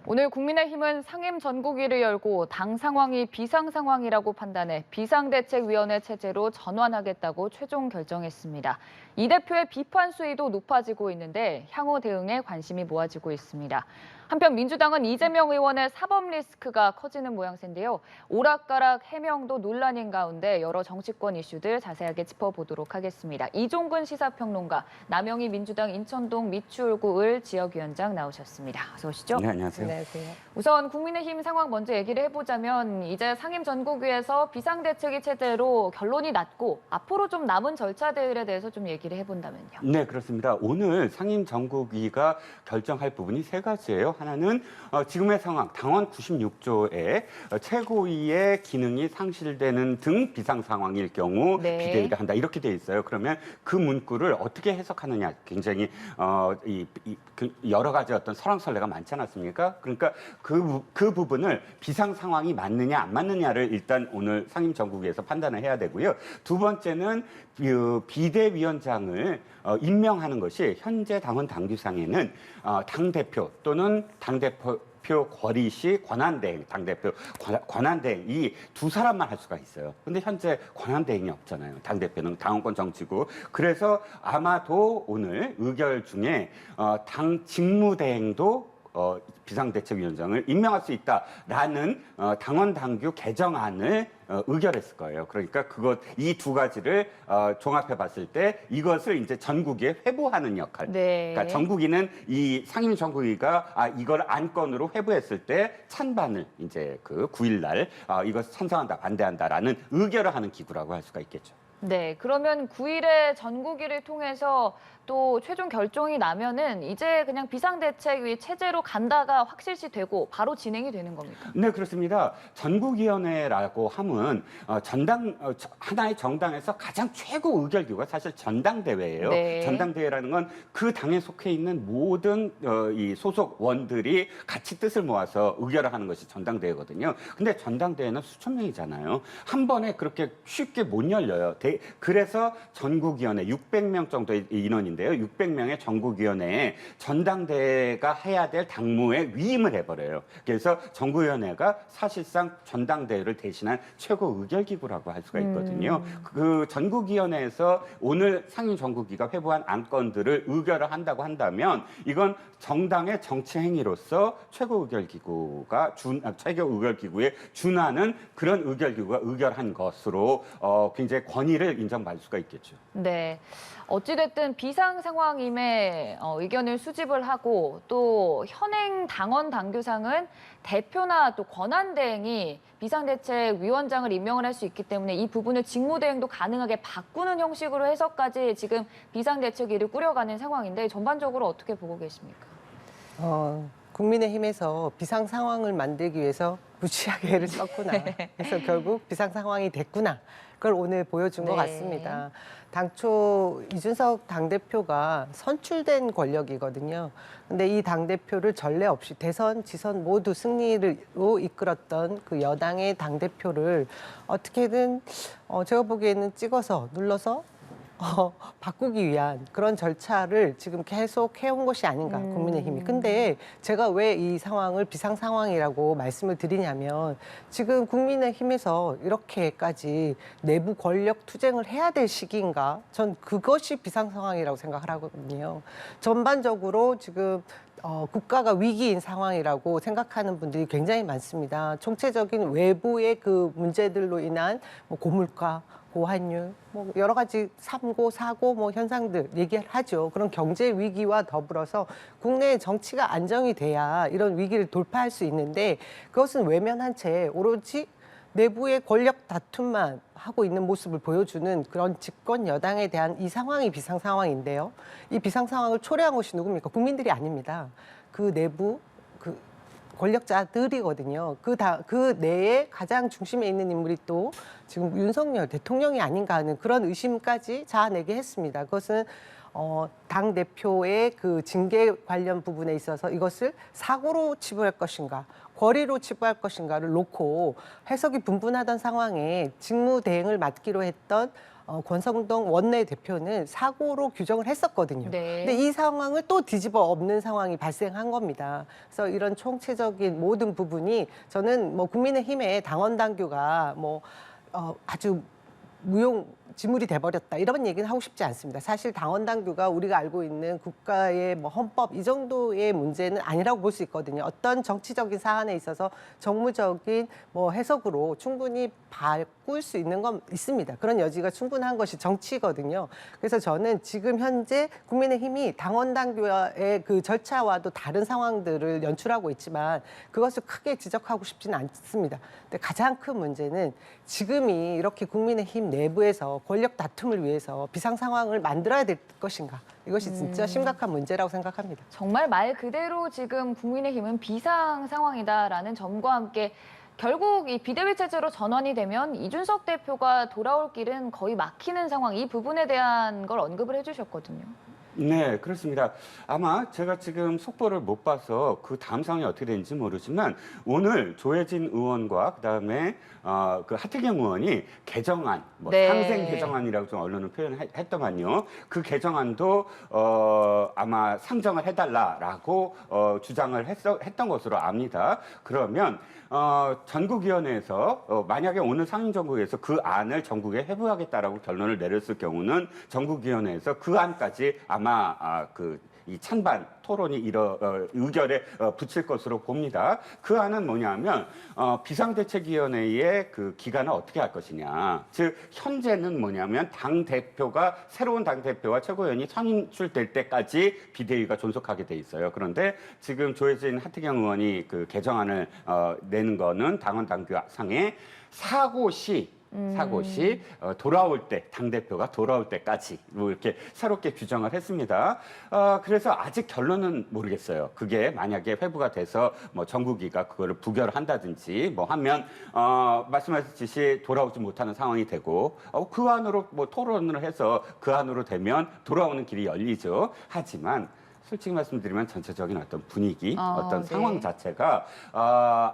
오늘 국민의힘은 상임 전국위를 열고 당 상황이 비상 상황이라고 판단해 비상대책위원회 체제로 전환하겠다고 최종 결정했습니다. 이 대표의 비판 수위도 높아지고 있는데 향후 대응에 관심이 모아지고 있습니다. 한편 민주당은 이재명 의원의 사법 리스크가 커지는 모양새인데요. 오락가락 해명도 논란인 가운데 여러 정치권 이슈들 자세하게 짚어보도록 하겠습니다. 이종근 시사평론가, 남영희 민주당 인천동 미추홀구 지역위원장 나오셨습니다. 어서 오시죠. 네, 안녕하세요. 안녕하세요. 우선 국민의힘 상황 먼저 얘기를 해보자면 이제 상임 전국위에서 비상대책위 체제로 결론이 났고 앞으로 좀 남은 절차들에 대해서 좀 얘기를 해본다면요. 네, 그렇습니다. 오늘 상임 전국위가 결정할 부분이 세 가지예요. 하나는 지금의 상황, 당원 96조에 최고위의 기능이 상실되는 등 비상 상황일 경우 네. 비대위가 한다 이렇게 돼 있어요. 그러면 그 문구를 어떻게 해석하느냐 굉장히 그 여러 가지 어떤 설왕설래가 많지 않았습니까? 그러니까 그 부분을 비상 상황이 맞느냐 안 맞느냐를 일단 오늘 상임 전국위에서 판단을 해야 되고요. 두 번째는 비대위원장을 임명하는 것이 현재 당원 당규상에는 당대표 또는 당대표 거리시 권한대행, 당대표 권한대행 이 두 사람만 할 수가 있어요. 근데 현재 권한대행이 없잖아요. 당대표는 당원권 정치고. 그래서 아마도 오늘 의결 중에 당 직무대행도 비상대책위원장을 임명할 수 있다라는 당원 당규 개정안을 의결했을 거예요. 그러니까 이 두 가지를 종합해 봤을 때 이것을 이제 전국에 회부하는 역할. 네. 그러니까 전국위는 이 상임 전국위가 이걸 안건으로 회부했을 때 찬반을 이제 그 9일 날 이것을 찬성한다, 반대한다라는 의결을 하는 기구라고 할 수가 있겠죠. 네, 그러면 9일에 전국위를 통해서 또 최종 결정이 나면은 이제 그냥 비상대책위 체제로 간다가 확실시 되고 바로 진행이 되는 겁니까? 네, 그렇습니다. 전국위원회라고 하면 하나의 정당에서 가장 최고 의결기구가 사실 전당대회예요. 네. 전당대회라는 건 그 당에 속해 있는 모든 이 소속원들이 같이 뜻을 모아서 의결을 하는 것이 전당대회거든요. 근데 전당대회는 수천 명이잖아요. 한 번에 그렇게 쉽게 못 열려요. 그래서 전국위원회 600명 정도의 인원인데요. 600명의 전국위원회에 전당대회가 해야 될 당무에 위임을 해버려요. 그래서 전국위원회가 사실상 전당대회를 대신한 최고 의결기구라고 할 수가 있거든요. 그 전국위원회에서 오늘 상임 전국위가 회부한 안건들을 의결을 한다고 한다면 이건 정당의 정치 행위로서 최고 의결기구에 준하는 그런 의결기구가 의결한 것으로 굉장히 권위를 인정받을 수가 있겠죠. 네. 어찌됐든 비상 상황임에 의견을 수집을 하고 또 현행 당원 당규상은 대표나 또 권한대행이 비상대책위원장을 임명을 할 수 있기 때문에 이 부분을 직무대행도 가능하게 바꾸는 형식으로 해서까지 지금 비상대책위를 꾸려가는 상황인데 전반적으로 어떻게 보고 계십니까? 국민의힘에서 비상 상황을 만들기 위해서 무지하게 애를 썼구나. 그래서 결국 비상 상황이 됐구나. 그걸 오늘 보여준 것 네. 같습니다. 당초 이준석 당대표가 선출된 권력이거든요. 근데 이 당대표를 전례 없이 대선, 지선 모두 승리로 이끌었던 그 여당의 당대표를 어떻게든 제가 보기에는 찍어서 눌러서 바꾸기 위한 그런 절차를 지금 계속 해온 것이 아닌가, 국민의힘이. 근데 제가 왜 이 상황을 비상 상황이라고 말씀을 드리냐면 지금 국민의힘에서 이렇게까지 내부 권력 투쟁을 해야 될 시기인가? 전 그것이 비상 상황이라고 생각을 하거든요. 전반적으로 지금 국가가 위기인 상황이라고 생각하는 분들이 굉장히 많습니다. 총체적인 외부의 그 문제들로 인한 뭐 고물가, 고환율, 뭐 여러 가지 삼고 사고 뭐 현상들 얘기를 하죠. 그런 경제 위기와 더불어서 국내의 정치가 안정이 돼야 이런 위기를 돌파할 수 있는데 그것은 외면한 채 오로지 내부의 권력 다툼만 하고 있는 모습을 보여주는 그런 집권 여당에 대한 이 상황이 비상 상황인데요. 이 비상 상황을 초래한 것이 누굽니까? 국민들이 아닙니다. 그 내부 권력자들이거든요. 그 내에 가장 중심에 있는 인물이 또 지금 윤석열 대통령이 아닌가 하는 그런 의심까지 자아내게 했습니다. 그것은 당 대표의 그 징계 관련 부분에 있어서 이것을 사고로 치부할 것인가, 권리로 치부할 것인가를 놓고 해석이 분분하던 상황에 직무 대행을 맡기로 했던 권성동 원내대표는 사고로 규정을 했었거든요. 네. 근데 이 상황을 또 뒤집어 엎는 상황이 발생한 겁니다. 그래서 이런 총체적인 모든 부분이 저는 뭐 국민의힘의 당원 당규가 아주 무용지물이 돼버렸다 이런 얘기는 하고 싶지 않습니다. 사실 당원 당규가 우리가 알고 있는 국가의 뭐 헌법 이 정도의 문제는 아니라고 볼 수 있거든요. 어떤 정치적인 사안에 있어서 정무적인 뭐 해석으로 충분히 바꿀 수 있는 건 있습니다. 그런 여지가 충분한 것이 정치거든요. 그래서 저는 지금 현재 국민의힘이 당원 당규의 그 절차와도 다른 상황들을 연출하고 있지만 그것을 크게 지적하고 싶지는 않습니다. 근데 가장 큰 문제는 지금이 이렇게 국민의힘 내부에서 권력 다툼을 위해서 비상 상황을 만들어야 될 것인가? 이것이 진짜 심각한 문제라고 생각합니다. 정말 말 그대로 지금 국민의힘은 비상 상황이다라는 점과 함께 결국 이 비대위 체제로 전환이 되면 이준석 대표가 돌아올 길은 거의 막히는 상황, 이 부분에 대한 걸 언급을 해주셨거든요. 네, 그렇습니다. 아마 제가 지금 속보를 못 봐서 그 다음 상황이 어떻게 되는지 모르지만 오늘 조혜진 의원과 그다음에 그 하태경 의원이 개정안, 네. 상생 개정안이라고 좀 언론은 표현했더만요. 그 개정안도 아마 상정을 해달라라고 주장을 했던 것으로 압니다. 그러면 전국위원회에서 만약에 오늘 상임정국에서 그 안을 전국에 회부하겠다라고 결론을 내렸을 경우는 전국위원회에서 그 안까지 아마 이 찬반 토론이 의결에 붙일 것으로 봅니다. 그 안은 뭐냐면 비상대책위원회의 그 기간을 어떻게 할 것이냐. 즉 현재는 뭐냐면 새로운 당 대표와 최고위원이 선출될 때까지 비대위가 존속하게 돼 있어요. 그런데 지금 조혜진 하태경 의원이 그 개정안을 내는 거는 당원 당규상에 사고 시 돌아올 때, 당대표가 돌아올 때까지 뭐 이렇게 새롭게 규정을 했습니다. 그래서 아직 결론은 모르겠어요. 그게 만약에 회부가 돼서 뭐 정국위가 그거를 부결한다든지 뭐 하면 말씀하셨듯이 돌아오지 못하는 상황이 되고 그 안으로 뭐 토론을 해서 그 안으로 되면 돌아오는 길이 열리죠. 하지만 솔직히 말씀드리면 전체적인 어떤 분위기, 어떤 네. 상황 자체가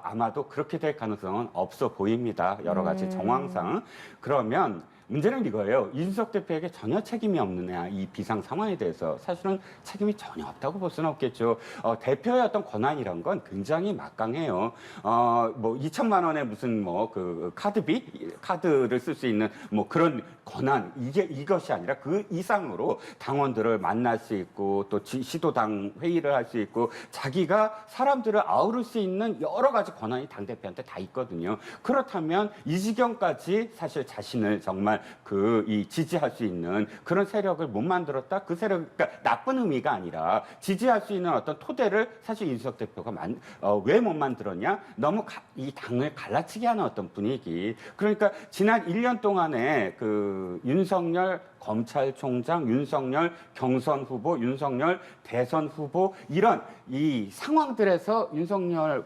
아마도 그렇게 될 가능성은 없어 보입니다. 여러 가지 정황상. 그러면 문제는 이거예요. 이준석 대표에게 전혀 책임이 없느냐, 이 비상 상황에 대해서. 사실은 책임이 전혀 없다고 볼 수는 없겠죠. 대표의 어떤 권한이란 건 굉장히 막강해요. 뭐 2천만 원의 무슨 그 카드를 쓸 수 있는 뭐 그런 권한, 이것이 아니라 그 이상으로 당원들을 만날 수 있고 또 시도당 회의를 할 수 있고 자기가 사람들을 아우를 수 있는 여러 가지 권한이 당대표한테 다 있거든요. 그렇다면 이 지경까지 사실 자신을 정말 지지할 수 있는 그런 세력을 못 만들었다? 그 세력, 그러니까 나쁜 의미가 아니라 지지할 수 있는 어떤 토대를 사실 이준석 대표가 왜 못 만들었냐? 너무 이 당을 갈라치게 하는 어떤 분위기. 그러니까 지난 1년 동안에 윤석열 검찰총장, 윤석열 경선 후보, 윤석열 대선 후보 이런 이 상황들에서 윤석열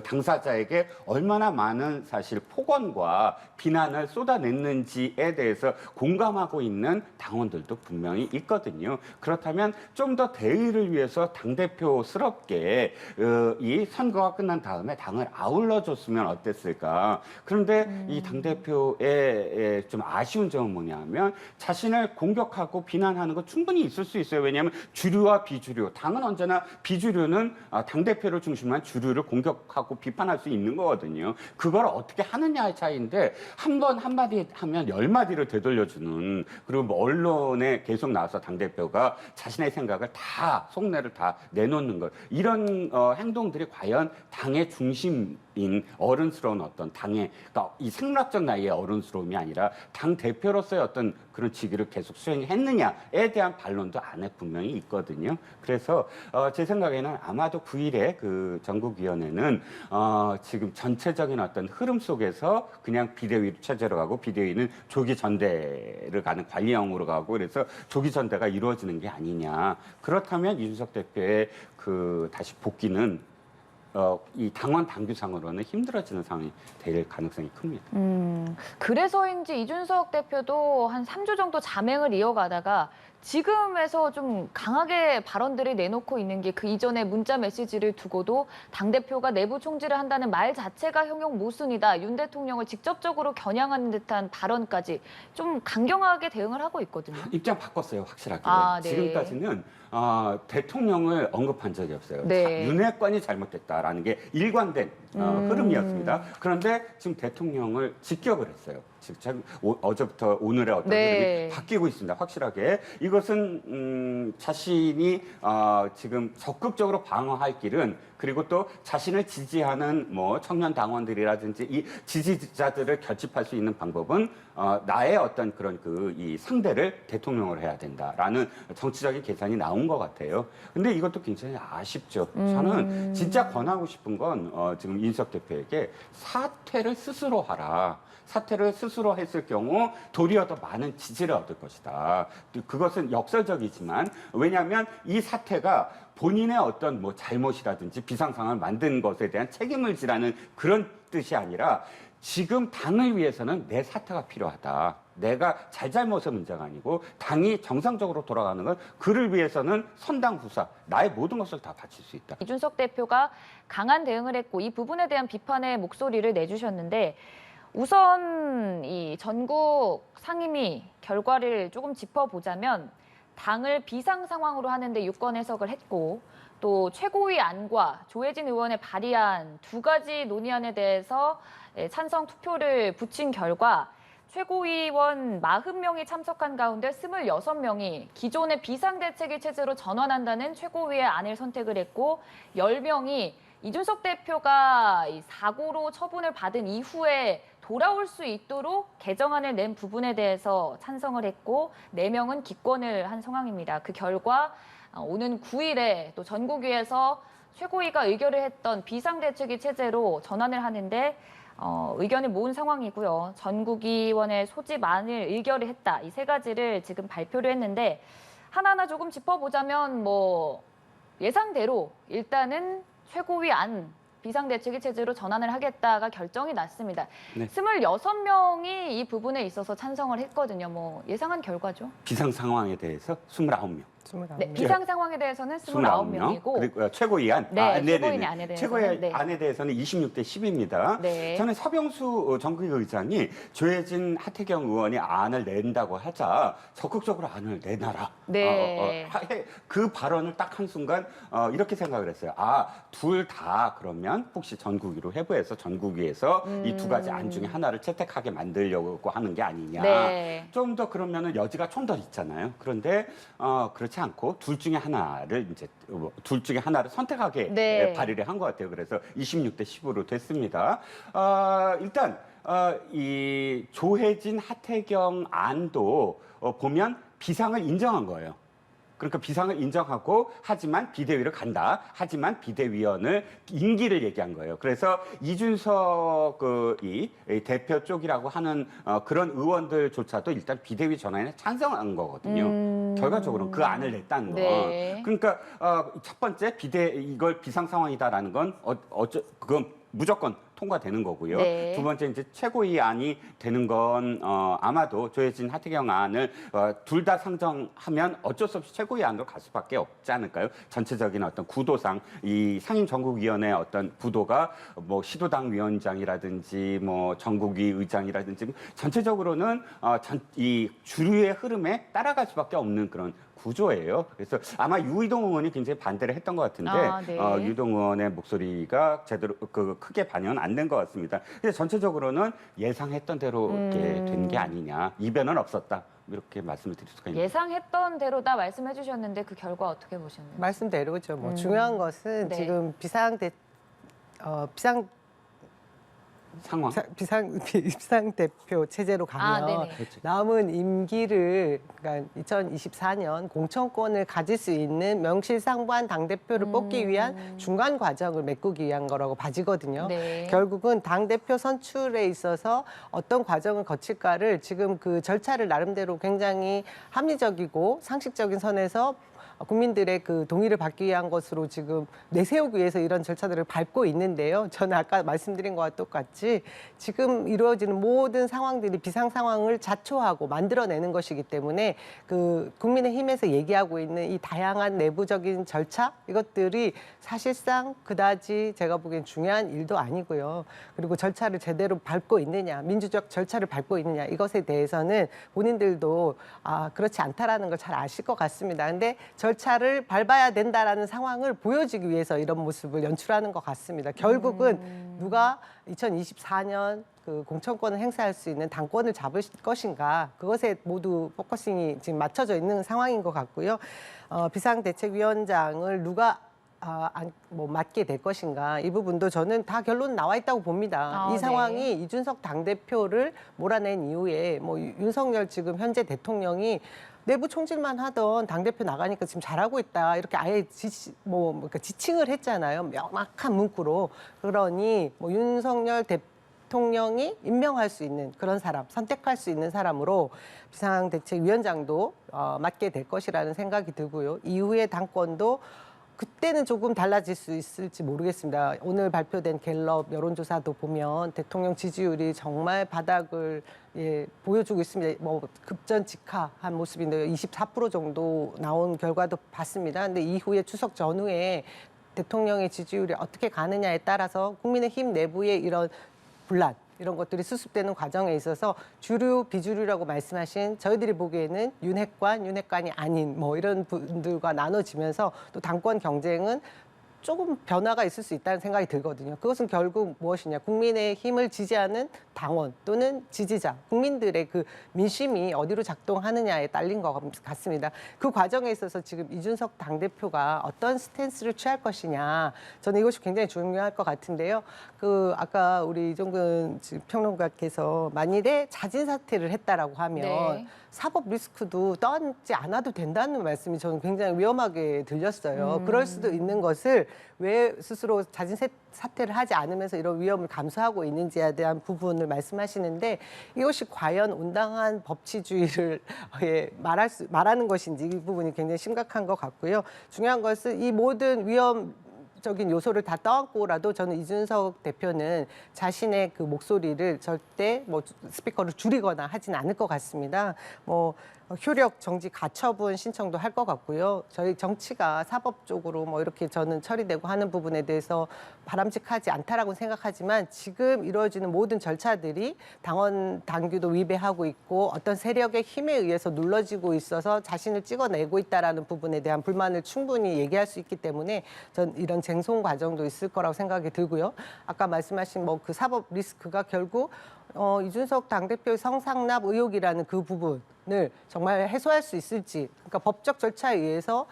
당사자에게 얼마나 많은 사실 폭언과 비난을 쏟아냈는지에 대해서 공감하고 있는 당원들도 분명히 있거든요. 그렇다면 좀 더 대의를 위해서 당대표스럽게 이 선거가 끝난 다음에 당을 아울러줬으면 어땠을까. 그런데 이 당대표의 좀 아쉬운 점은 뭐냐면 자신을 공격하고 비난하는 거 충분히 있을 수 있어요. 왜냐하면 주류와 비주류, 당은 언제나 비주류는 당대표를 중심으로 한 주류를 공격하고 비판할 수 있는 거거든요. 그걸 어떻게 하느냐의 차이인데 한 번 한마디 하면 10마디를 되돌려주는, 그리고 뭐 언론에 계속 나와서 당대표가 자신의 생각을 다, 속내를 다 내놓는 것, 이런 행동들이 과연 당의 중심인 어른스러운 어떤 당의, 그러니까 이 생물학적 나이의 어른스러움이 아니라 당 대표로서의 어떤 그런 직위를 계속 수행했느냐에 대한 반론도 안에 분명히 있거든요. 그래서 제 생각에는 아마도 9일에 그 전국위원회는 지금 전체적인 어떤 흐름 속에서 그냥 비대위 체제로 가고, 비대위는 조기 전대를 가는 관리형으로 가고, 그래서 조기 전대가 이루어지는 게 아니냐. 그렇다면 이준석 대표의 다시 복귀는 이 당원 당규상으로는 힘들어지는 상황이 될 가능성이 큽니다. 그래서인지 이준석 대표도 한 3주 정도 잠행을 이어가다가 지금에서 좀 강하게 발언들을 내놓고 있는 게 그 이전에 문자 메시지를 두고도 당대표가 내부 총질을 한다는 말 자체가 형용 모순이다. 윤 대통령을 직접적으로 겨냥하는 듯한 발언까지 좀 강경하게 대응을 하고 있거든요. 입장 바꿨어요, 확실하게. 아, 네. 지금까지는 대통령을 언급한 적이 없어요. 네. 윤핵관이 잘못됐다라는 게 일관된 흐름이었습니다. 그런데 지금 대통령을 직격을 했어요. 지금 어제부터 오늘의 어떤 네. 흐름이 바뀌고 있습니다. 확실하게. 이것은 자신이 지금 적극적으로 방어할 길은, 그리고 또 자신을 지지하는 뭐 청년 당원들이라든지 이 지지자들을 결집할 수 있는 방법은 나의 어떤 그런 이 상대를 대통령으로 해야 된다라는 정치적인 계산이 나온 것 같아요. 근데 이것도 굉장히 아쉽죠. 저는 진짜 권하고 싶은 건 지금 이준석 대표에게 사퇴를 스스로 하라. 사퇴를 스스로 했을 경우 도리어 더 많은 지지를 얻을 것이다. 그것은 역설적이지만, 왜냐하면 이 사퇴가 본인의 어떤 뭐 잘못이라든지 비상 상황을 만든 것에 대한 책임을 지라는 그런 뜻이 아니라, 지금 당을 위해서는 내 사퇴가 필요하다. 내가 잘잘못의 문제가 아니고 당이 정상적으로 돌아가는 건, 그를 위해서는 선당후사, 나의 모든 것을 다 바칠 수 있다. 이준석 대표가 강한 대응을 했고 이 부분에 대한 비판의 목소리를 내주셨는데, 우선 이 전국 상임위 결과를 조금 짚어보자면 당을 비상 상황으로 하는데 유권 해석을 했고, 또 최고위 안과 조혜진 의원의 발의안 두 가지 논의안에 대해서 찬성 투표를 붙인 결과 최고위원 40명이 참석한 가운데 26명이 기존의 비상대책위 체제로 전환한다는 최고위의 안을 선택을 했고, 10명이 이준석 대표가 이 사고로 처분을 받은 이후에 돌아올 수 있도록 개정안을 낸 부분에 대해서 찬성을 했고, 4명은 기권을 한 상황입니다. 그 결과 오는 9일에 또 전국위에서 최고위가 의결을 했던 비상대책위 체제로 전환을 하는데 의견을 모은 상황이고요. 전국위원회 소집안을 의결을 했다. 이 세 가지를 지금 발표를 했는데, 하나하나 조금 짚어보자면 뭐 예상대로 일단은 최고위 안 비상대책위 체제로 전환을 하겠다가 결정이 났습니다. 네. 26명이 이 부분에 있어서 찬성을 했거든요. 뭐 예상한 결과죠. 비상 상황에 대해서 29명. 29명. 네, 비상 상황에 대해서는 29명이고 그리고 최고위안. 네, 최고위원회 안에 대해서는, 최고위 네. 안에 대해서는 26대 10입니다. 네. 저는 서병수 전국의장이 조혜진, 하태경 의원이 안을 낸다고 하자 적극적으로 안을 내놔라. 네. 그 발언을 딱 한 순간 이렇게 생각을 했어요. 둘 다 그러면 혹시 전국위로 회부해서 전국위에서 이 두 가지 안 중에 하나를 채택하게 만들려고 하는 게 아니냐. 네. 좀 더 그러면은 여지가 좀 더 있잖아요. 그런데 그렇지 않고 둘 중에 하나를 선택하게 네. 발의를 한 것 같아요. 그래서 26대 10으로 됐습니다. 일단 이 조혜진, 하태경 안도 보면 비상을 인정한 거예요. 그러니까 비상을 인정하고, 하지만 비대위를 간다. 하지만 비대위원을 임기를 얘기한 거예요. 그래서 이준석 이 대표 쪽이라고 하는 그런 의원들조차도 일단 비대위 전환에 찬성한 거거든요. 결과적으로 그 안을 냈다는 건. 네. 그러니까 첫 번째 이걸 비상 상황이다라는 건 그건 무조건 통과되는 거고요. 네. 두 번째 이제 최고위 안이 되는 건 아마도 조혜진, 하태경 안을 둘 다 상정하면 어쩔 수 없이 최고위 안으로 갈 수밖에 없지 않을까요? 전체적인 어떤 구도상 이 상임전국위원회 어떤 구도가 뭐 시도당 위원장이라든지 뭐 전국위 의장이라든지 전체적으로는 이 주류의 흐름에 따라갈 수밖에 없는 그런 구조예요. 그래서 아마 유이동 의원이 굉장히 반대를 했던 것 같은데 네. 유이동 의원의 목소리가 제대로 크게 반영은 안 된 것 같습니다. 그래서 전체적으로는 예상했던 대로 이렇게 된 게 아니냐, 이변은 없었다, 이렇게 말씀을 드릴 수가 있습니다. 예상했던 대로다 말씀해 주셨는데 그 결과 어떻게 보셨나요? 말씀대로죠. 뭐 중요한 것은 네. 지금 비상대표 체제로 가면 네네. 남은 임기를, 그러니까 2024년 공천권을 가질 수 있는 명실상부한 당대표를 뽑기 위한 중간 과정을 메꾸기 위한 거라고 봐지거든요. 네. 결국은 당대표 선출에 있어서 어떤 과정을 거칠까를 지금 그 절차를 나름대로 굉장히 합리적이고 상식적인 선에서 국민들의 그 동의를 받기 위한 것으로 지금 내세우기 위해서 이런 절차들을 밟고 있는데요. 저는 아까 말씀드린 것과 똑같이 지금 이루어지는 모든 상황들이 비상 상황을 자초하고 만들어내는 것이기 때문에 그 국민의힘에서 얘기하고 있는 이 다양한 내부적인 절차 이것들이 사실상 그다지 제가 보기엔 중요한 일도 아니고요. 그리고 절차를 제대로 밟고 있느냐, 민주적 절차를 밟고 있느냐 이것에 대해서는 본인들도 그렇지 않다라는 걸 잘 아실 것 같습니다. 근데 절차를 밟아야 된다라는 상황을 보여주기 위해서 이런 모습을 연출하는 것 같습니다. 결국은 누가 2024년 그 공천권을 행사할 수 있는 당권을 잡을 것인가 그것에 모두 포커싱이 지금 맞춰져 있는 상황인 것 같고요. 비상대책위원장을 누가 맡게 될 것인가 이 부분도 저는 다 결론 나와 있다고 봅니다. 이 상황이 네. 이준석 당대표를 몰아낸 이후에 뭐 윤석열 지금 현재 대통령이 내부 총질만 하던 당대표 나가니까 지금 잘하고 있다. 이렇게 아예 그러니까 지칭을 했잖아요. 명확한 문구로. 그러니 뭐 윤석열 대통령이 임명할 수 있는 그런 사람, 선택할 수 있는 사람으로 비상대책위원장도 맡게 될 것이라는 생각이 들고요. 이후에 당권도 그때는 조금 달라질 수 있을지 모르겠습니다. 오늘 발표된 갤럽 여론조사도 보면 대통령 지지율이 정말 바닥을 보여주고 있습니다. 뭐 급전직하한 모습인데요. 24% 정도 나온 결과도 봤습니다. 근데 이후에 추석 전후에 대통령의 지지율이 어떻게 가느냐에 따라서 국민의힘 내부의 이런 분란 이런 것들이 수습되는 과정에 있어서 주류, 비주류라고 말씀하신 저희들이 보기에는 윤핵관이 아닌 뭐 이런 분들과 나눠지면서 또 당권 경쟁은 조금 변화가 있을 수 있다는 생각이 들거든요. 그것은 결국 무엇이냐. 국민의 힘을 지지하는 당원 또는 지지자, 국민들의 그 민심이 어디로 작동하느냐에 딸린 것 같습니다. 그 과정에 있어서 지금 이준석 당대표가 어떤 스탠스를 취할 것이냐. 저는 이것이 굉장히 중요할 것 같은데요. 아까 우리 이종근 평론가께서 만일에 자진 사퇴를 했다라고 하면 네. 사법 리스크도 떠안지 않아도 된다는 말씀이 저는 굉장히 위험하게 들렸어요. 그럴 수도 있는 것을 왜 스스로 자진 사퇴를 하지 않으면서 이런 위험을 감수하고 있는지에 대한 부분을 말씀하시는데 이것이 과연 온당한 법치주의를 말하는 것인지 이 부분이 굉장히 심각한 것 같고요. 중요한 것은 이 모든 적인 요소를 다 떠안고라도 저는 이준석 대표는 자신의 그 목소리를 절대 뭐 스피커를 줄이거나 하진 않을 것 같습니다. 뭐 효력 정지 가처분 신청도 할 것 같고요. 저희 정치가 사법적으로 뭐 이렇게 저는 처리되고 하는 부분에 대해서 바람직하지 않다라고 생각하지만 지금 이루어지는 모든 절차들이 당원 당규도 위배하고 있고 어떤 세력의 힘에 의해서 눌러지고 있어서 자신을 찍어내고 있다라는 부분에 대한 불만을 충분히 얘기할 수 있기 때문에 전 이런 쟁송 과정도 있을 거라고 생각이 들고요. 아까 말씀하신 뭐 그 사법 리스크가 결국 이준석 당대표의 성상납 의혹이라는 그 부분을 정말 해소할 수 있을지, 그러니까 법적 절차에 의해서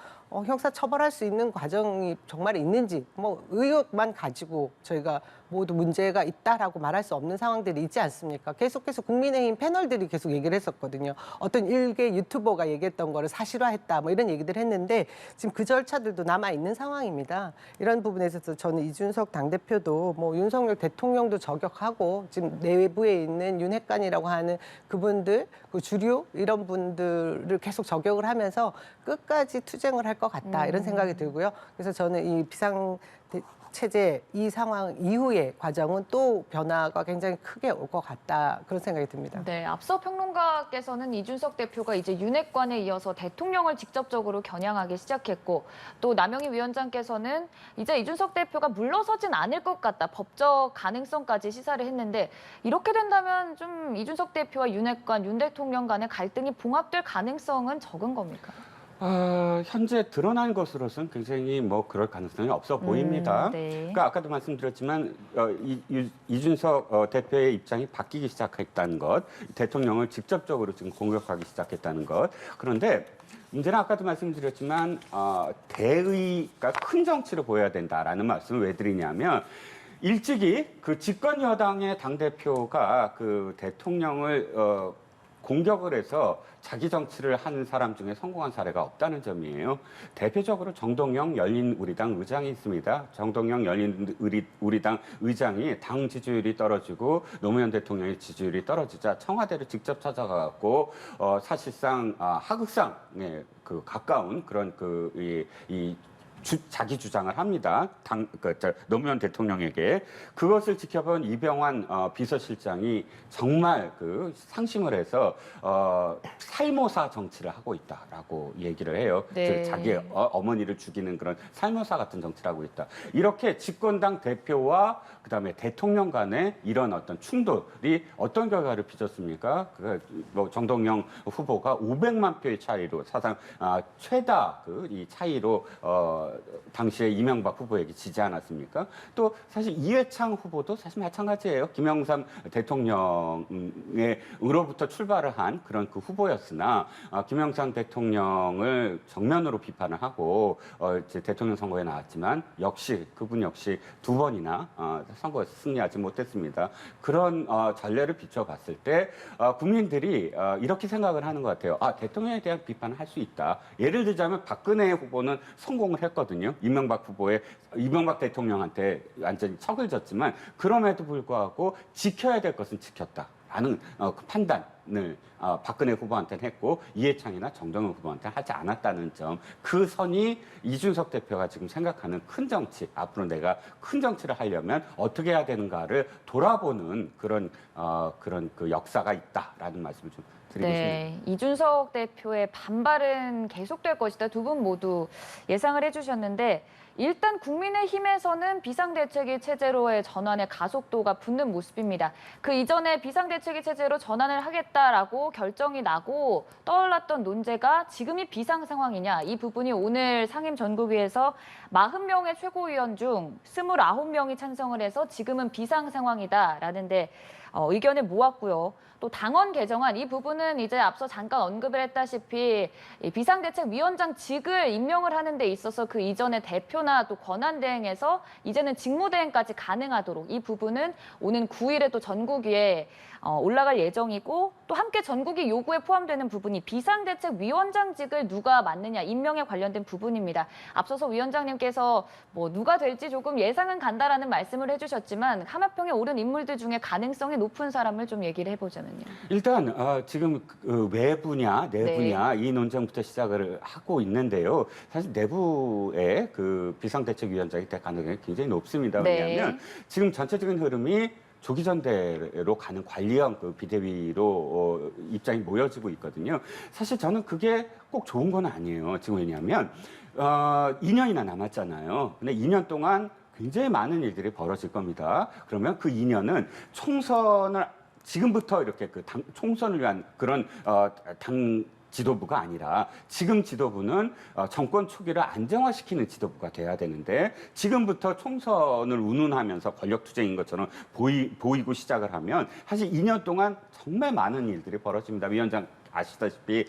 형사 처벌할 수 있는 과정이 정말 있는지, 뭐 의혹만 가지고 저희가 모두 문제가 있다라고 말할 수 없는 상황들이 있지 않습니까? 계속해서 국민의힘 패널들이 계속 얘기를 했었거든요. 어떤 일개 유튜버가 얘기했던 거를 사실화했다, 뭐 이런 얘기들 했는데 지금 그 절차들도 남아 있는 상황입니다. 이런 부분에 있어서 저는 이준석 당대표도 뭐 윤석열 대통령도 저격하고 지금 내부에 있는 윤핵관이라고 하는 그분들, 그 주류 이런 분들을 계속 저격을 하면서 끝까지 투쟁을 할 것 같다 이런 생각이 들고요. 그래서 저는 이 체제 이 상황 이후의 과정은 또 변화가 굉장히 크게 올 것 같다 그런 생각이 듭니다. 네, 앞서 평론가께서는 이준석 대표가 이제 윤핵관에 이어서 대통령을 직접적으로 겨냥하기 시작했고 또 남영희 위원장께서는 이제 이준석 대표가 물러서진 않을 것 같다. 법적 가능성까지 시사를 했는데 이렇게 된다면 좀 이준석 대표와 윤핵관, 윤 대통령 간의 갈등이 봉합될 가능성은 적은 겁니까? 현재 드러난 것으로서는 굉장히 뭐 그럴 가능성이 없어 보입니다. 네. 그러니까 아까도 말씀드렸지만 이준석 대표의 입장이 바뀌기 시작했다는 것, 대통령을 직접적으로 지금 공격하기 시작했다는 것. 그런데 문제는 아까도 말씀드렸지만 대의가 큰 정치를 보여야 된다라는 말씀을 왜 드리냐면 일찍이 그 집권 여당의 당 대표가 그 대통령을 공격을 해서 자기 정치를 하는 사람 중에 성공한 사례가 없다는 점이에요. 대표적으로 정동영 열린우리당 의장이 있습니다. 정동영 열린우리당 의장이 당 지지율이 떨어지고 노무현 대통령의 지지율이 떨어지자 청와대를 직접 찾아가고 사실상 하극상에 그 가까운 그런 자기 주장을 합니다. 노무현 대통령에게 그것을 지켜본 이병환 비서실장이 정말 그 상심을 해서 살모사 정치를 하고 있다라고 얘기를 해요. 네. 즉 자기 어머니를 죽이는 그런 살모사 같은 정치를 하고 있다. 이렇게 집권당 대표와 그다음에 대통령 간의 이런 어떤 충돌이 어떤 결과를 빚었습니까? 뭐 정동영 후보가 500만 표의 차이로 사상 최다 이 차이로 당시에 이명박 후보에게 지지 않았습니까? 또 사실 이회창 후보도 사실 마찬가지예요. 김영삼 대통령으로부터 출발을 한 그런 그 후보였으나 김영삼 대통령을 정면으로 비판을 하고 이제 대통령 선거에 나왔지만 그분 역시 2번이나 선거에서 승리하지 못했습니다. 그런 전례를 비춰봤을 때 국민들이 이렇게 생각을 하는 것 같아요. 대통령에 대한 비판을 할 수 있다. 예를 들자면 박근혜 후보는 성공을 했거든요. 이명박 대통령한테 완전히 척을 졌지만 그럼에도 불구하고 지켜야 될 것은 지켰다라는 그 판단을 박근혜 후보한테는 했고 이해창이나 정동영 후보한테는 하지 않았다는 점. 그 선이 이준석 대표가 지금 생각하는 큰 정치, 앞으로 내가 큰 정치를 하려면 어떻게 해야 되는가를 돌아보는 그런 그 역사가 있다라는 말씀을 좀 드리고 네, 싶습니다. 이준석 대표의 반발은 계속될 것이다. 두 분 모두 예상을 해주셨는데 일단 국민의힘에서는 비상대책위 체제로의 전환의 가속도가 붙는 모습입니다. 그 이전에 비상대책위 체제로 전환을 하겠다라고 결정이 나고 떠올랐던 논제가 지금이 비상 상황이냐. 이 부분이 오늘 상임 전국위에서 40명의 최고위원 중 29명이 찬성을 해서 지금은 비상 상황이다라는데 의견을 모았고요. 또 당원 개정안 이 부분은 이제 앞서 잠깐 언급을 했다시피 비상대책위원장직을 임명을 하는 데 있어서 그 이전에 대표나 또 권한대행에서 이제는 직무대행까지 가능하도록 이 부분은 오는 9일에 또 전국위에 올라갈 예정이고 또 함께 전국위 요구에 포함되는 부분이 비상대책위원장직을 누가 맡느냐 임명에 관련된 부분입니다. 앞서서 위원장님께서 뭐 누가 될지 조금 예상은 간다라는 말씀을 해주셨지만 하마평에 오른 인물들 중에 가능성이 높은 사람을 좀 얘기를 해보자면요. 일단 지금 외부냐 내부냐 이 논쟁부터 시작을 하고 있는데요. 사실 내부의 그 비상대책위원장이 될 가능성이 굉장히 높습니다. 왜냐하면 지금 전체적인 흐름이 조기 전대로 가는 관리형 그 비대위로 입장이 모여지고 있거든요. 사실 저는 그게 꼭 좋은 건 아니에요. 지금 왜냐하면 2년이나 남았잖아요. 근데 2년 동안 굉장히 많은 일들이 벌어질 겁니다. 그러면 그 2년은 총선을 지금부터 이렇게 그 총선을 위한 그런 당 지도부가 아니라 지금 지도부는 정권 초기를 안정화시키는 지도부가 돼야 되는데 지금부터 총선을 운운하면서 권력 투쟁인 것처럼 보이고 시작을 하면 사실 2년 동안 정말 많은 일들이 벌어집니다. 위원장 아시다시피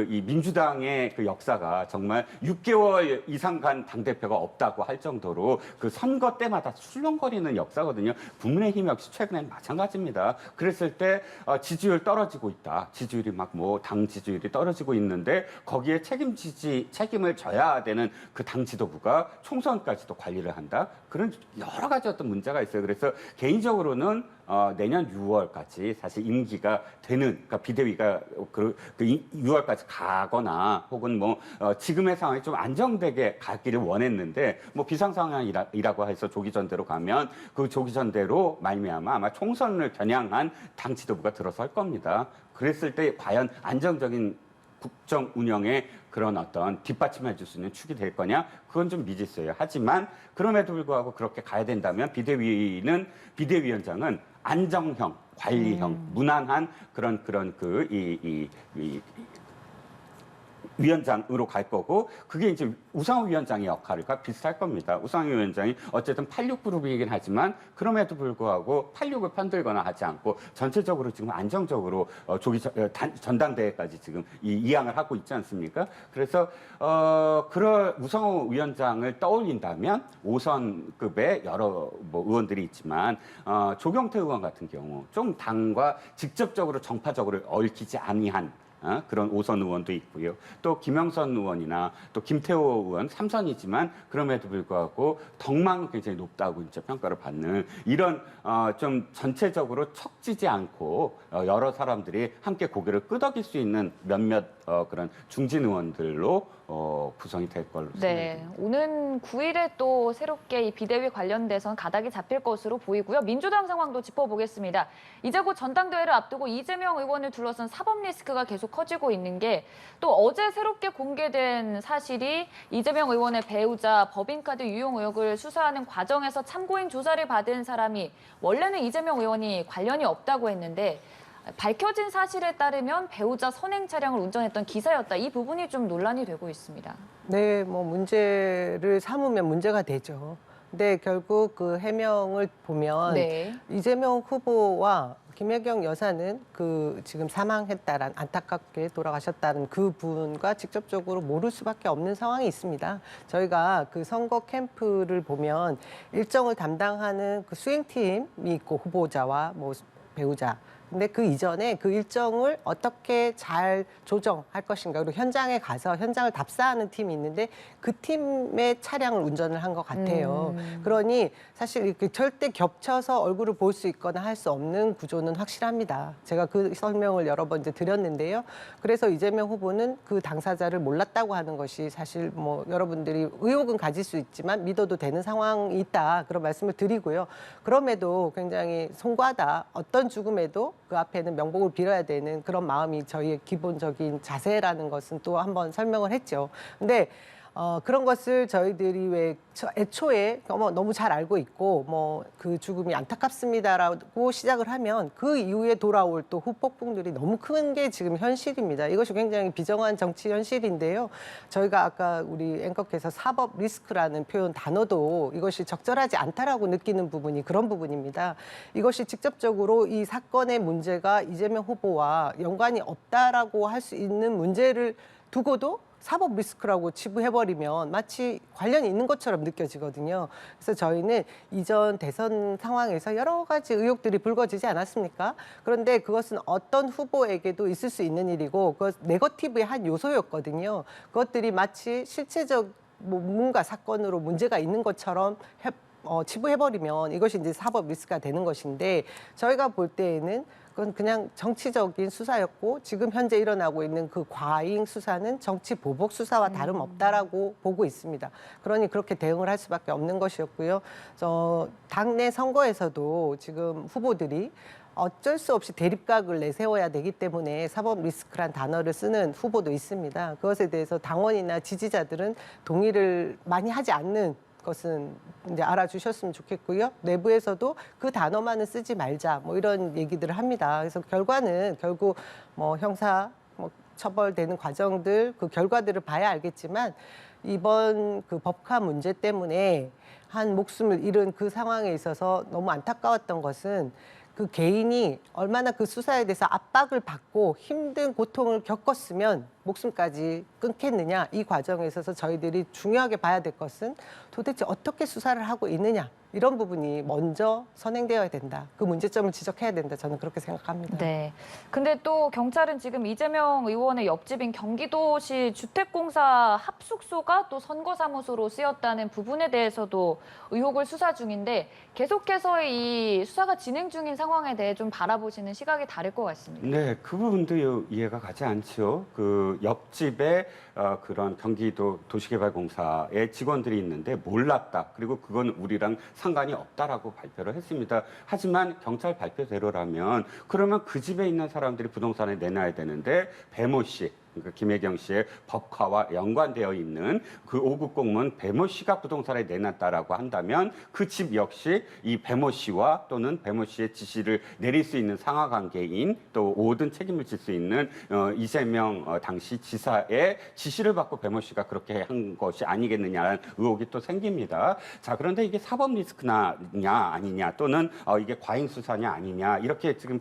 이 민주당의 그 역사가 정말 6개월 이상 간 당대표가 없다고 할 정도로 그 선거 때마다 술렁거리는 역사거든요. 국민의힘 역시 최근엔 마찬가지입니다. 그랬을 때 지지율 떨어지고 있다. 지지율이 당 지지율이 떨어지고 있는데 거기에 책임을 져야 되는 그 당 지도부가 총선까지도 관리를 한다. 그런 여러 가지 어떤 문제가 있어요. 그래서 개인적으로는 내년 6월까지 사실 임기가 되는, 그러니까 비대위가 그 6월까지 가거나 혹은 지금의 상황이 좀 안정되게 가기를 원했는데 비상 상황이라고 해서 조기 전대로 가면 그 조기 전대로 말미암아 아마 총선을 겨냥한 당 지도부가 들어설 겁니다. 그랬을 때 과연 안정적인 국정 운영에 그런 어떤 뒷받침해 줄 수 있는 축이 될 거냐? 그건 좀 미지수예요. 하지만 그럼에도 불구하고 그렇게 가야 된다면 비대위원장은 안정형, 관리형, 무난한 그런 위원장으로 갈 거고 그게 이제 우상호 위원장의 역할과 비슷할 겁니다. 우상호 위원장이 어쨌든 86그룹이긴 하지만 그럼에도 불구하고 86을 편들거나 하지 않고 전체적으로 지금 안정적으로 전당대회까지 지금 이양을 하고 있지 않습니까? 그래서 그런 우상호 위원장을 떠올린다면 5선급의 여러 뭐 의원들이 있지만 조경태 의원 같은 경우 좀 당과 직접적으로 정파적으로 얽히지 아니한 그런 5선 의원도 있고요. 또 김영선 의원이나 또 김태호 의원 3선이지만 그럼에도 불구하고 덕망은 굉장히 높다고 이제 평가를 받는 이런 좀 전체적으로 척지지 않고 여러 사람들이 함께 고개를 끄덕일 수 있는 몇몇 그런 중진 의원들로 구성이 될 걸로 네, 생각됩니다. 오는 9일에 또 새롭게 이 비대위 관련돼선 가닥이 잡힐 것으로 보이고요. 민주당 상황도 짚어보겠습니다. 이제 곧 전당대회를 앞두고 이재명 의원을 둘러싼 사법 리스크가 계속 커지고 있는 게 또 어제 새롭게 공개된 사실이 이재명 의원의 배우자 법인카드 유용 의혹을 수사하는 과정에서 참고인 조사를 받은 사람이 원래는 이재명 의원이 관련이 없다고 했는데 밝혀진 사실에 따르면 배우자 선행 차량을 운전했던 기사였다. 이 부분이 좀 논란이 되고 있습니다. 네, 뭐 문제를 삼으면 문제가 되죠. 근데 결국 그 해명을 보면 네. 이재명 후보와 김혜경 여사는 그 지금 사망했다란 안타깝게 돌아가셨다는 그 분과 직접적으로 모를 수밖에 없는 상황이 있습니다. 저희가 그 선거 캠프를 보면 일정을 담당하는 그 수행팀이 있고 후보자와 뭐 배우자. 근데 그 이전에 그 일정을 어떻게 잘 조정할 것인가 그리고 현장에 가서 현장을 답사하는 팀이 있는데 그 팀의 차량을 운전을 한 것 같아요. 그러니 사실 이렇게 절대 겹쳐서 얼굴을 볼 수 있거나 할 수 없는 구조는 확실합니다. 제가 그 설명을 여러 번 이제 드렸는데요. 그래서 이재명 후보는 그 당사자를 몰랐다고 하는 것이 사실 뭐 여러분들이 의혹은 가질 수 있지만 믿어도 되는 상황이 있다 그런 말씀을 드리고요. 그럼에도 굉장히 송구하다. 어떤 죽음에도 그 앞에는 명복을 빌어야 되는 그런 마음이 저희의 기본적인 자세라는 것은 또 한번 설명을 했죠. 근데 그런 것을 저희들이 왜 애초에 너무 잘 알고 있고 뭐 그 죽음이 안타깝습니다라고 시작을 하면 그 이후에 돌아올 또 후폭풍들이 너무 큰 게 지금 현실입니다. 이것이 굉장히 비정한 정치 현실인데요. 저희가 아까 우리 앵커께서 사법 리스크라는 표현 단어도 이것이 적절하지 않다라고 느끼는 부분이 그런 부분입니다. 이것이 직접적으로 이 사건의 문제가 이재명 후보와 연관이 없다라고 할 수 있는 문제를 두고도 사법 리스크라고 치부해버리면 마치 관련이 있는 것처럼 느껴지거든요. 그래서 저희는 이전 대선 상황에서 여러 가지 의혹들이 불거지지 않았습니까? 그런데 그것은 어떤 후보에게도 있을 수 있는 일이고 그것 네거티브의 한 요소였거든요. 그것들이 마치 실체적 뭔가 사건으로 문제가 있는 것처럼 치부해버리면 이것이 이제 사법 리스크가 되는 것인데 저희가 볼 때에는 그건 그냥 정치적인 수사였고 지금 현재 일어나고 있는 그 과잉 수사는 정치 보복 수사와 다름없다라고 보고 있습니다. 그러니 그렇게 대응을 할 수밖에 없는 것이었고요. 당내 선거에서도 지금 후보들이 어쩔 수 없이 대립각을 내세워야 되기 때문에 사법 리스크란 단어를 쓰는 후보도 있습니다. 그것에 대해서 당원이나 지지자들은 동의를 많이 하지 않는 것은 이제 알아주셨으면 좋겠고요. 내부에서도 그 단어만은 쓰지 말자 뭐 이런 얘기들을 합니다. 그래서 결과는 결국 뭐 형사 처벌되는 과정들 그 결과들을 봐야 알겠지만 이번 그 법카 문제 때문에 한 목숨을 잃은 그 상황에 있어서 너무 안타까웠던 것은 그 개인이 얼마나 그 수사에 대해서 압박을 받고 힘든 고통을 겪었으면 목숨까지 끊겠느냐. 이 과정에 있어서 저희들이 중요하게 봐야 될 것은 도대체 어떻게 수사를 하고 있느냐. 이런 부분이 먼저 선행되어야 된다. 그 문제점을 지적해야 된다. 저는 그렇게 생각합니다. 네. 근데 또 경찰은 지금 이재명 의원의 옆집인 경기도시 주택공사 합숙소가 또 선거사무소로 쓰였다는 부분에 대해서도 의혹을 수사 중인데 계속해서 이 수사가 진행 중인 상황에 대해 좀 바라보시는 시각이 다를 것 같습니다. 네, 그 부분도 이해가 가지 않죠. 그 옆집에 그런 경기도 도시개발공사의 직원들이 있는데 몰랐다. 그리고 그건 우리랑 상관이 없다라고 발표를 했습니다. 하지만 경찰 발표대로라면 그러면 그 집에 있는 사람들이 부동산에 내놔야 되는데 배모 씨, 그러니까 김혜경 씨의 법화와 연관되어 있는 그 5급 공무원 배모 씨가 부동산에 내놨다라고 한다면 그 집 역시 이 배모 씨와 또는 배모 씨의 지시를 내릴 수 있는 상하 관계인 또 모든 책임을 질 수 있는 이재명 당시 지사의 지시를 받고 배모 씨가 그렇게 한 것이 아니겠느냐는 의혹이 또 생깁니다. 자, 그런데 이게 사법 리스크냐 아니냐 또는 이게 과잉 수사냐 아니냐 이렇게 지금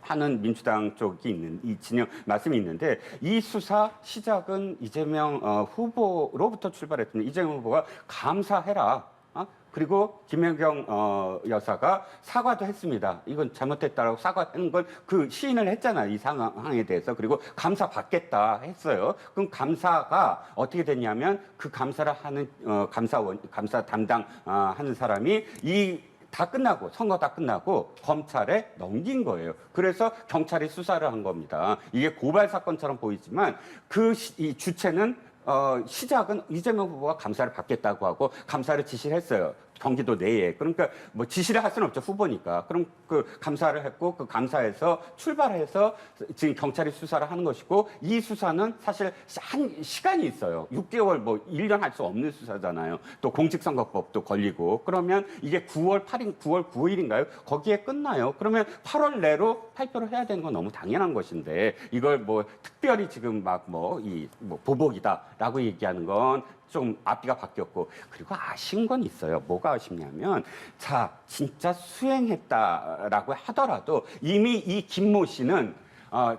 하는 민주당 쪽이 있는 이 진영 말씀이 있는데 이 수사 시작은 이재명 후보로부터 출발했습니다. 이재명 후보가 감사해라. 그리고 김혜경 여사가 사과도 했습니다. 이건 잘못했다라고 사과하는 건 그 시인을 했잖아요. 이 상황에 대해서. 그리고 감사 받겠다 했어요. 그럼 감사가 어떻게 됐냐면 그 감사를 하는 감사 담당 하는 사람이 다 끝나고 선거 다 끝나고 검찰에 넘긴 거예요. 그래서 경찰이 수사를 한 겁니다. 이게 고발 사건처럼 보이지만 이 주체는 시작은 이재명 후보가 감사를 받겠다고 하고 감사를 지시를 했어요. 경기도 내에. 그러니까 뭐 지시를 할 수는 없죠. 후보니까. 그럼 그 감사를 했고 그 감사에서 출발해서 지금 경찰이 수사를 하는 것이고 이 수사는 사실 한 시간이 있어요. 6개월 뭐 1년 할 수 없는 수사잖아요. 또 공직선거법도 걸리고 그러면 이게 9월 9일인가요? 거기에 끝나요. 그러면 8월 내로 발표를 해야 되는 건 너무 당연한 것인데 이걸 뭐 특별히 지금 막 보복이다라고 얘기하는 건 좀 앞뒤가 바뀌었고 그리고 아쉬운 건 있어요. 뭐가 아쉽냐면 자 진짜 수행했다라고 하더라도 이미 이 김모 씨는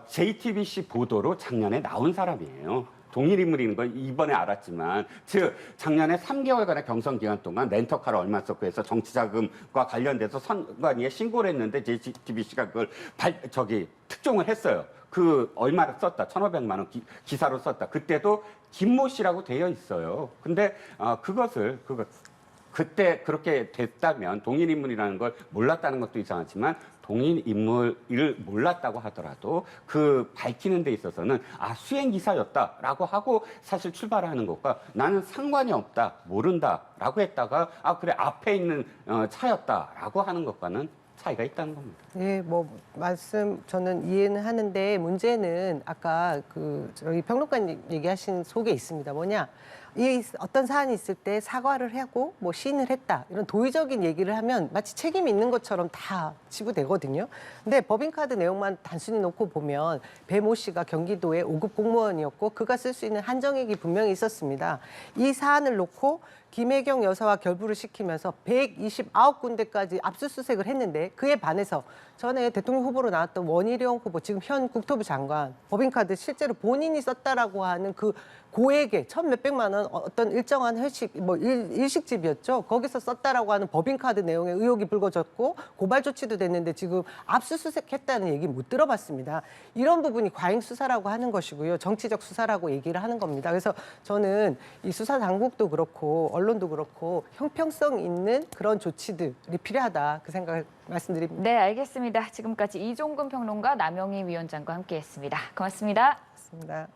JTBC 보도로 작년에 나온 사람이에요. 동일 인물인 걸 이번에 알았지만 즉 작년에 3개월간의 경선 기간 동안 렌터카를 얼마 썼고 해서 정치자금과 관련돼서 선관위에 신고를 했는데 JTBC가 그걸 특종을 했어요. 그 얼마를 썼다. 1,500만 원 기사로 썼다. 그때도 김모 씨라고 되어 있어요. 근데 그때 그렇게 됐다면 동일 인물이라는 걸 몰랐다는 것도 이상하지만 동일 인물을 몰랐다고 하더라도 그 밝히는 데 있어서는 수행 기사였다라고 하고 사실 출발을 하는 것과 나는 상관이 없다, 모른다라고 했다가 그래 앞에 있는 차였다라고 하는 것과는 차이가 있다는 겁니다. 예, 말씀 저는 이해는 하는데 문제는 아까 저희 평론가님 얘기하신 속에 있습니다. 뭐냐? 이 어떤 사안이 있을 때 사과를 하고 시인을 했다. 이런 도의적인 얘기를 하면 마치 책임이 있는 것처럼 다 지부되거든요. 근데 법인카드 내용만 단순히 놓고 보면 배모 씨가 경기도의 5급 공무원이었고 그가 쓸 수 있는 한정액이 분명히 있었습니다. 이 사안을 놓고 김혜경 여사와 결부를 시키면서 129군데까지 압수수색을 했는데 그에 반해서 전에 대통령 후보로 나왔던 원희룡 후보, 지금 현 국토부 장관, 법인카드 실제로 본인이 썼다라고 하는 그 고액의 1,몇백만 원 어떤 일정한 일식집이었죠. 거기서 썼다라고 하는 법인카드 내용에 의혹이 불거졌고 고발 조치도 됐는데 지금 압수수색했다는 얘기 못 들어봤습니다. 이런 부분이 과잉 수사라고 하는 것이고요. 정치적 수사라고 얘기를 하는 겁니다. 그래서 저는 이 수사 당국도 그렇고 언론도 그렇고 형평성 있는 그런 조치들이 필요하다. 그 생각을 말씀드립니다. 네, 알겠습니다. 지금까지 이종근 평론가, 남영희 위원장과 함께했습니다. 고맙습니다. 고맙습니다.